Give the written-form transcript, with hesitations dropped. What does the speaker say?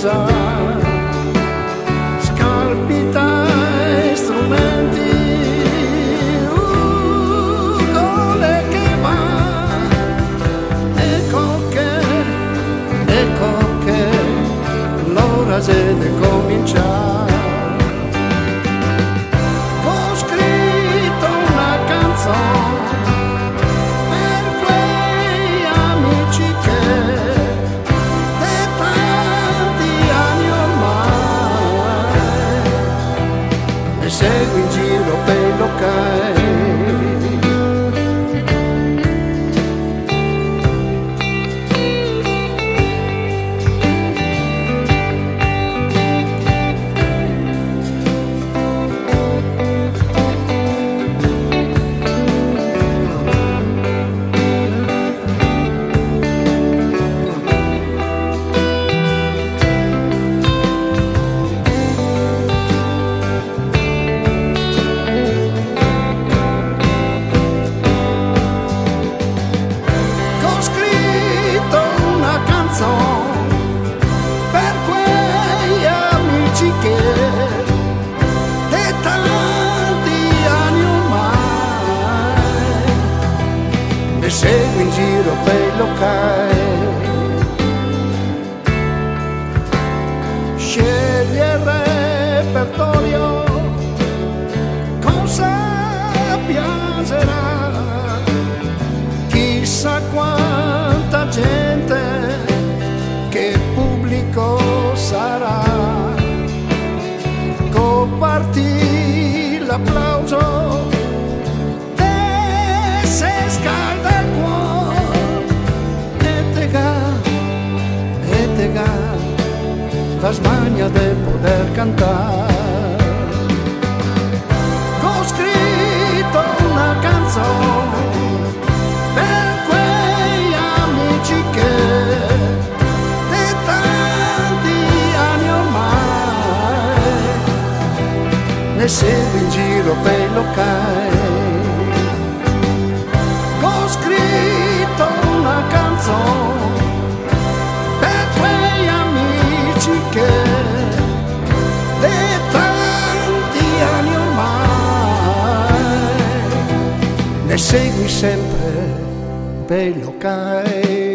casa, scalpita e strumenti, gole che va, ecco che l'ora deve cominciare. Ho scritto una canzone per quei amici che da tanti anni ormai mi segui in giro per i locali. Per quei amici che da tanti anni ormai mi segui in giro per i locali. Scegli il repertorio, cosa piacerà, chissà quanta gente, che pubblico sarà. Comparti l'applauso, te se scalda il cuore e te ga la smania di poter cantare. Ho scritto una canzone per quei amici che ne segui in giro per i locali. Ho scritto una canzone per quei amici che da tanti anni ormai ne segui sempre per i locali.